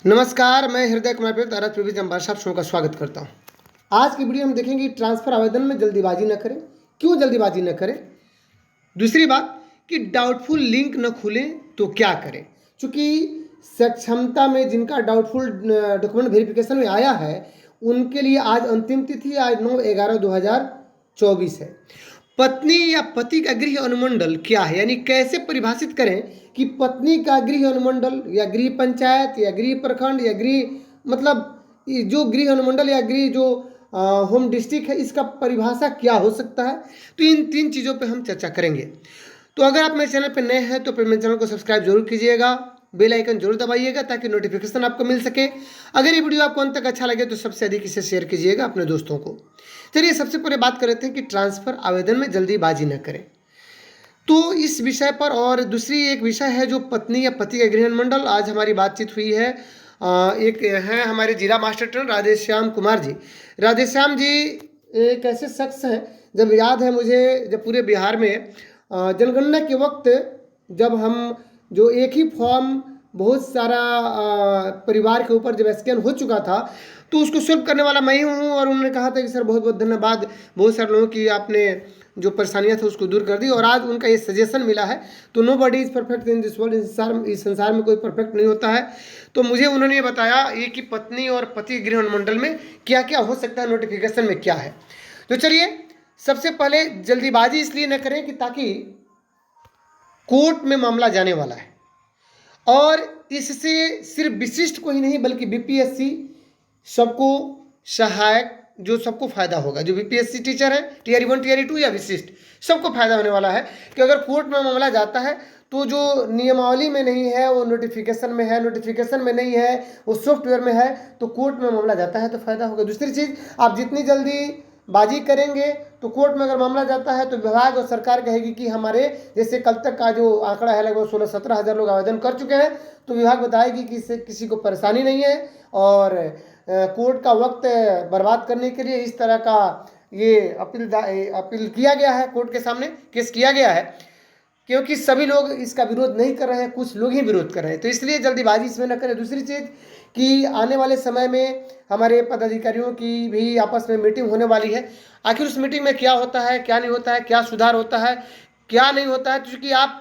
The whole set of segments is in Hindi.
नमस्कार, मैं हृदय कुमार पीड़ित अरज प्रवीज अम्बार शो का स्वागत करता हूं। आज की वीडियो हम देखेंगे ट्रांसफ़र आवेदन में जल्दीबाजी न करें। क्यों जल्दीबाजी न करें? दूसरी बात कि डाउटफुल लिंक न खुलें तो क्या करें। चूँकि सक्षमता में जिनका डाउटफुल डॉक्यूमेंट वेरिफिकेशन में आया है उनके लिए आज अंतिम तिथि आज 9/11/2024 है। पत्नी या पति का गृह अनुमंडल क्या है, यानी कैसे परिभाषित करें कि पत्नी का गृह अनुमंडल या गृह पंचायत या गृह प्रखंड या गृह मतलब जो गृह अनुमंडल या गृह जो होम डिस्ट्रिक्ट है, इसका परिभाषा क्या हो सकता है। तो इन तीन चीज़ों पे हम चर्चा करेंगे। तो अगर आप मेरे चैनल पर नए हैं तो फिर मेरे चैनल को सब्सक्राइब जरूर कीजिएगा, बेल आइकन जरूर दबाइएगा ताकि नोटिफिकेशन आपको मिल सके। अगर ये वीडियो आपको अंत तक अच्छा लगे तो सबसे अधिक इसे शेयर कीजिएगा अपने दोस्तों को। चलिए सबसे पहले बात कर लेते हैं कि ट्रांसफ़र आवेदन में जल्दीबाजी न करें। तो इस विषय पर और दूसरी एक विषय है जो पत्नी या पति का गृह अनुमंडल। आज हमारी बातचीत हुई है। एक है हमारे जिला मास्टर ट्रेनर राधेश्याम कुमार जी। राधेश्याम जी एक ऐसे शख्स हैं, जब याद है मुझे, जब पूरे बिहार में जनगणना के वक्त जब हम जो एक ही फॉर्म बहुत सारा परिवार के ऊपर जब स्कैन हो चुका था तो उसको सॉल्व करने वाला मैं ही हूँ। और उन्होंने कहा था कि सर बहुत बहुत धन्यवाद, बहुत सारे लोगों की आपने जो परेशानियां थी उसको दूर कर दी। और आज उनका ये सजेशन मिला है। तो nobody is perfect in this world, इस संसार में कोई परफेक्ट नहीं होता है। तो मुझे उन्होंने ये बताया ये कि पत्नी और पति गृह अनुमंडल में क्या क्या हो सकता है, नोटिफिकेशन में क्या है। तो चलिए सबसे पहले जल्दीबाजी इसलिए न करें कि ताकि कोर्ट में मामला जाने वाला है और इससे सिर्फ विशिष्ट को ही नहीं बल्कि बीपीएससी सबको सहायक, जो सबको फायदा होगा, जो बीपीएससी टीचर है टीआर 1 टीआर 2 या विशिष्ट, सबको फायदा होने वाला है। कि अगर कोर्ट में मामला जाता है तो जो नियमावली में नहीं है वो नोटिफिकेशन में है, नोटिफिकेशन में नहीं है वो सॉफ्टवेयर में है, तो कोर्ट में मामला जाता है तो फायदा होगा। दूसरी चीज़, आप जितनी जल्दी बाजी करेंगे तो कोर्ट में अगर मामला जाता है तो विभाग और सरकार कहेगी कि हमारे जैसे कल तक का जो आंकड़ा है लगभग 16-17 हज़ार लोग आवेदन कर चुके हैं, तो विभाग बताएगी कि इससे किसी को परेशानी नहीं है। और कोर्ट का वक्त बर्बाद करने के लिए इस तरह का ये अपील किया गया है, कोर्ट के सामने केस किया गया है, क्योंकि सभी लोग इसका विरोध नहीं कर रहे हैं, कुछ लोग ही विरोध कर रहे हैं। तो इसलिए जल्दीबाजी इसमें न करें। दूसरी चीज़ कि आने वाले समय में हमारे पदाधिकारियों की भी आपस में मीटिंग होने वाली है। आखिर उस मीटिंग में क्या होता है, क्या नहीं होता है, क्या सुधार होता है, क्या नहीं होता है, क्योंकि आप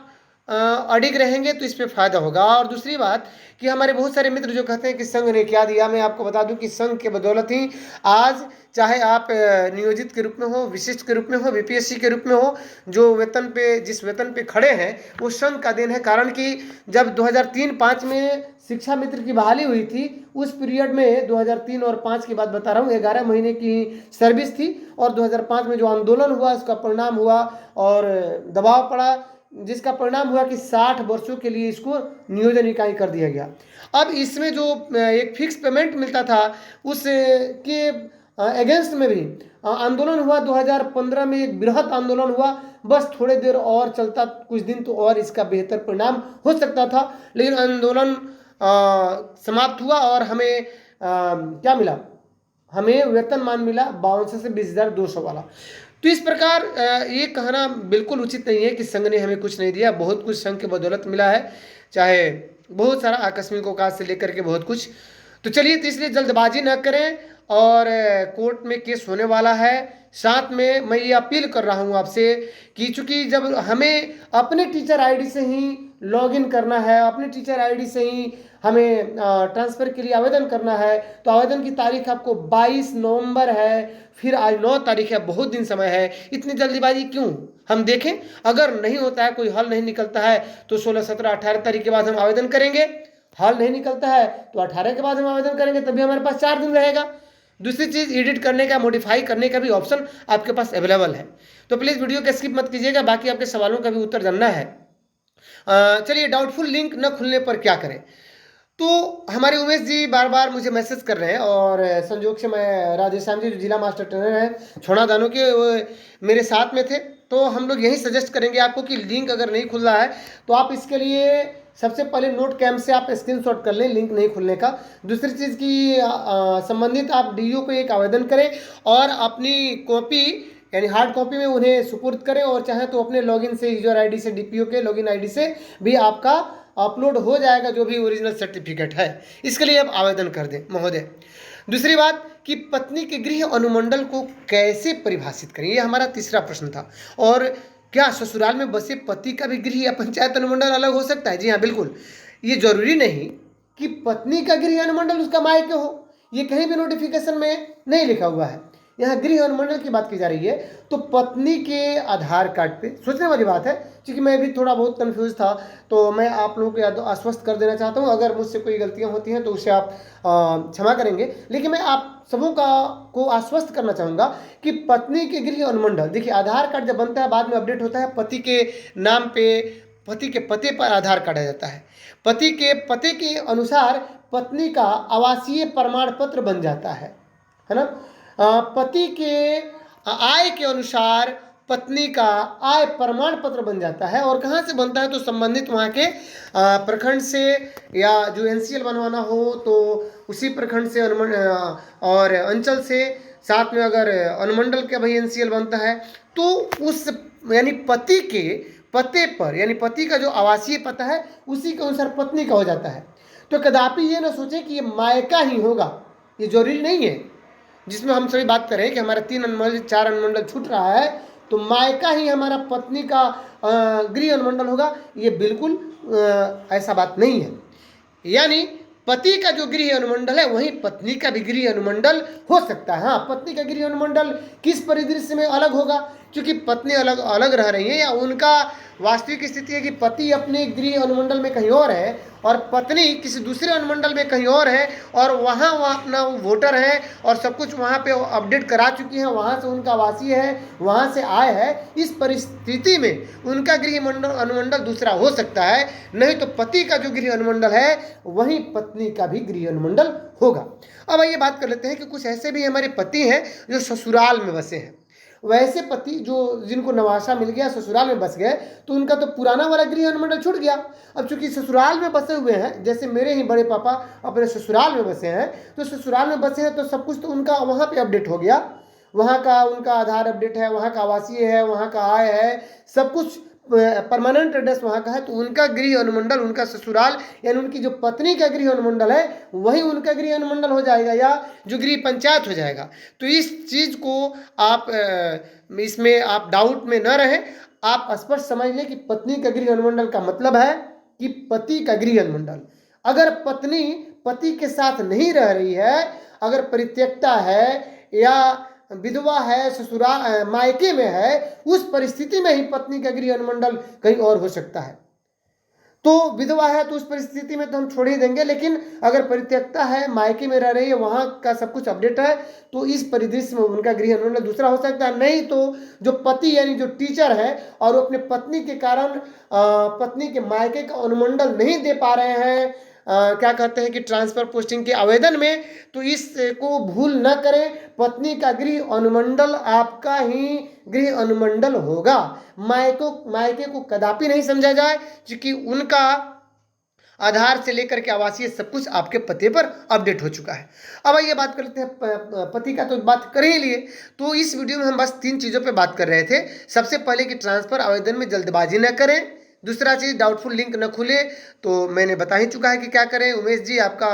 अडिग रहेंगे तो इस पर फायदा होगा। और दूसरी बात कि हमारे बहुत सारे मित्र जो कहते हैं कि संघ ने क्या दिया, मैं आपको बता दूं कि संघ के बदौलत ही आज चाहे आप नियोजित के रूप में हो, विशिष्ट के रूप में हो, बीपीएससी के रूप में हो, जो वेतन पे जिस वेतन पे खड़े हैं वो संघ का देन है। कारण कि जब 2003-05 में शिक्षा मित्र की बहाली हुई थी उस पीरियड में 2003 और 5 की बात बता रहा हूँ, 11 महीने की सर्विस थी और 2005 में जो आंदोलन हुआ उसका परिणाम हुआ और दबाव पड़ा, जिसका परिणाम हुआ कि 60 वर्षों के लिए इसको नियोजन इकाई कर दिया गया। अब इसमें जो एक फिक्स पेमेंट मिलता था उसके अगेंस्ट में भी आंदोलन हुआ। 2015 में एक बृहद आंदोलन हुआ, बस थोड़े देर और चलता कुछ दिन तो और इसका बेहतर परिणाम हो सकता था, लेकिन आंदोलन समाप्त हुआ और हमें क्या मिला, हमें वेतनमान मिला 5200 से 20,200 वाला। तो इस प्रकार ये कहना बिल्कुल उचित नहीं है कि संघ ने हमें कुछ नहीं दिया। बहुत कुछ संघ के बदौलत मिला है, चाहे बहुत सारा आकस्मिक अवकाश से लेकर के बहुत कुछ। तो चलिए, तो इसलिए जल्दबाजी न करें और कोर्ट में केस होने वाला है। साथ में मैं ये अपील कर रहा हूँ आपसे कि चूंकि जब हमें अपने टीचर आईडी से ही लॉगिन करना है, अपने टीचर आईडी से ही हमें ट्रांसफ़र के लिए आवेदन करना है, तो आवेदन की तारीख आपको 22 नवंबर है, फिर आज 9 तारीख है, बहुत दिन समय है। इतनी जल्दीबाजी क्यों? हम देखें, अगर नहीं होता है, कोई हल नहीं निकलता है तो 16, 17, 18 तारीख के बाद हम आवेदन करेंगे। हल नहीं निकलता है तो 18 के बाद हम आवेदन करेंगे, तभी हमारे पास 4 दिन रहेगा। दूसरी चीज़, एडिट करने का, मॉडिफाई करने का भी ऑप्शन आपके पास अवेलेबल है। तो प्लीज़ वीडियो को स्किप मत कीजिएगा, बाकी आपके सवालों का भी उत्तर जानना है। चलिए, डाउटफुल लिंक न खुलने पर क्या करें। तो हमारे उमेश जी बार बार मुझे मैसेज कर रहे हैं और संजोग से मैं राधेश्याम जी जो जिला मास्टर ट्रेनर हैं छोड़ा दानों के, वो मेरे साथ में थे। तो हम लोग यही सजेस्ट करेंगे आपको कि लिंक अगर नहीं खुल रहा है तो आप इसके लिए सबसे पहले नोट कैम से आप स्क्रीनशॉट कर लें लिंक नहीं खुलने का। दूसरी चीज़ की संबंधित आप डीईओ को एक आवेदन करें और अपनी कॉपी यानी हार्ड कॉपी में उन्हें सुपुर्द करें, और चाहे तो अपने लॉगिन से यूजर आईडी से डीपीओ के लॉगिन आईडी से भी आपका अपलोड हो जाएगा जो भी ओरिजिनल सर्टिफिकेट है। इसके लिए आप आवेदन कर दें महोदय। दूसरी बात कि पत्नी के गृह अनुमंडल को कैसे परिभाषित करें, ये हमारा तीसरा प्रश्न था। और क्या ससुराल में बसे पति का भी गृह या पंचायत अनुमंडल अलग हो सकता है? जी हाँ, बिल्कुल। ये जरूरी नहीं कि पत्नी का गृह अनुमंडल उसका मायके हो, ये कहीं भी नोटिफिकेशन में नहीं लिखा हुआ है। यहाँ गृह अनुमंडल की बात की जा रही है तो पत्नी के आधार कार्ड पे, सोचने वाली बात है, क्योंकि मैं भी थोड़ा बहुत कंफ्यूज था, तो मैं आप लोगों को आश्वस्त कर देना चाहता हूँ। अगर मुझसे कोई गलतियाँ होती हैं तो उसे आप क्षमा करेंगे, लेकिन मैं आप सबों को आश्वस्त करना चाहूँगा कि पत्नी के गृह अनुमंडल, देखिए आधार कार्ड जब बनता है बाद में अपडेट होता है, पति के नाम पे, पति के पते पर आधार कार्ड आ जाता है, पति के पते के अनुसार पत्नी का आवासीय प्रमाण पत्र बन जाता है ना। पति के आय के अनुसार पत्नी का आय प्रमाण पत्र बन जाता है। और कहाँ से बनता है? तो संबंधित वहाँ के प्रखंड से, या जो एनसीएल बनवाना हो तो उसी प्रखंड से और अंचल से, साथ में अगर अनुमंडल का भाई एनसीएल बनता है तो उस यानी पति के पते पर, यानी पति का जो आवासीय पता है उसी के अनुसार पत्नी का हो जाता है। तो कदापि ये ना सोचे कि ये मायका ही होगा, ये जरूरी नहीं है। जिसमें हम सभी बात करें कि हमारा 3 अनुमंडल 4 अनुमंडल छूट रहा है तो मायका ही हमारा पत्नी का गृह अनुमंडल होगा, ये बिल्कुल ऐसा बात नहीं है। यानी पति का जो गृह अनुमंडल है वहीं पत्नी का भी गृह अनुमंडल हो सकता है। हाँ, पत्नी का गृह अनुमंडल किस परिदृश्य में अलग होगा? क्योंकि पत्नी अलग अलग रह रही है, या उनका वास्तविक स्थिति है कि पति अपने गृह अनुमंडल में कहीं और है और पत्नी किसी दूसरे अनुमंडल में कहीं और है, और वहाँ अपना वोटर है और सब कुछ वहाँ पे अपडेट करा चुकी हैं, वहाँ से उनका वासी है, वहाँ से आए है। इस परिस्थिति में उनका गृह अनुमंडल दूसरा हो सकता है, नहीं तो पति का जो गृह अनुमंडल है वहीं पत्नी का भी गृह अनुमंडल होगा। अब आइए बात कर लेते हैं कि कुछ ऐसे भी हमारे पति हैं जो ससुराल में बसे हैं। वैसे पति जो जिनको नवासा मिल गया, ससुराल में बस गए, तो उनका तो पुराना वाला गृह अनुमंडल छूट गया। अब चूंकि ससुराल में बसे हुए हैं, जैसे मेरे ही बड़े पापा अपने ससुराल में बसे हैं, तो ससुराल में बसे हैं तो सब कुछ तो उनका वहाँ पे अपडेट हो गया, वहाँ का उनका आधार अपडेट है, वहाँ का आवासीय है, वहाँ का आय है, सब कुछ परमानेंट एड्रेस वहाँ का है। तो उनका गृह अनुमंडल, उनका ससुराल, यानी उनकी जो पत्नी का गृह अनुमंडल है वही उनका गृह अनुमंडल हो जाएगा, या जो गृह पंचायत हो जाएगा। तो इस चीज़ को आप इसमें आप डाउट में न रहें, आप स्पष्ट समझ लें कि पत्नी का गृह अनुमंडल का मतलब है कि पति का गृह अनुमंडल। अगर पत्नी पति के साथ नहीं रह रही है, अगर परित्यक्ता है या विधवा है, ससुराल मायके में है, उस परिस्थिति में ही पत्नी का गृह अनुमंडल कहीं और हो सकता है। तो विधवा है तो उस परिस्थिति में तो हम छोड़ ही देंगे, लेकिन अगर परित्यक्ता है, मायके में रह रही है, वहाँ का सब कुछ अपडेट है, तो इस परिदृश्य में उनका गृह अनुमंडल दूसरा हो सकता है। नहीं तो जो पति यानी जो टीचर है और वो अपने पत्नी के कारण पत्नी के मायके का अनुमंडल नहीं दे पा रहे हैं, क्या कहते हैं कि ट्रांसफर पोस्टिंग के आवेदन में, तो इसको भूल न करें। पत्नी का गृह अनुमंडल आपका ही गृह अनुमंडल होगा, मायके को कदापि नहीं समझा जाए, क्योंकि उनका आधार से लेकर के आवासीय सब कुछ आपके पते पर अपडेट हो चुका है। अब आइए बात कर लेते हैं पति का, तो बात कर ही लिए। तो इस वीडियो में हम बस 3 चीज़ों पे बात कर रहे थे। सबसे पहले कि ट्रांसफर आवेदन में जल्दबाजी न करें, दूसरा चीज़ डाउटफुल लिंक न खुले, तो मैंने बता ही चुका है कि क्या करें। उमेश जी, आपका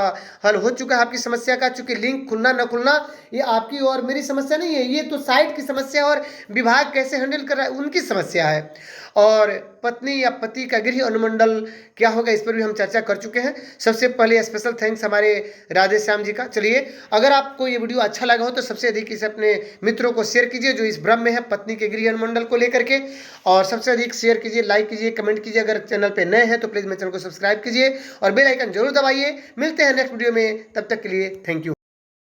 हल हो चुका है आपकी समस्या का, चूंकि लिंक खुलना न खुलना ये आपकी और मेरी समस्या नहीं है, ये तो साइट की समस्या और विभाग कैसे हैंडल कर रहा है उनकी समस्या है। और पत्नी या पति का गृह अनुमंडल क्या होगा इस पर भी हम चर्चा कर चुके हैं। सबसे पहले स्पेशल थैंक्स हमारे राधे श्याम जी का। चलिए, अगर आपको ये वीडियो अच्छा लगा हो तो सबसे अधिक इसे अपने मित्रों को शेयर कीजिए जो इस भ्रम में है पत्नी के गृह अनुमंडल को लेकर के, और सबसे अधिक शेयर कीजिए, लाइक कीजिए, कमेंट कीजिए। अगर चैनल पे नए हैं तो प्लीज़ मेरे चैनल को सब्सक्राइब कीजिए और बेल आइकन जरूर दबाइए। मिलते हैं नेक्स्ट वीडियो में, तब तक के लिए थैंक यू।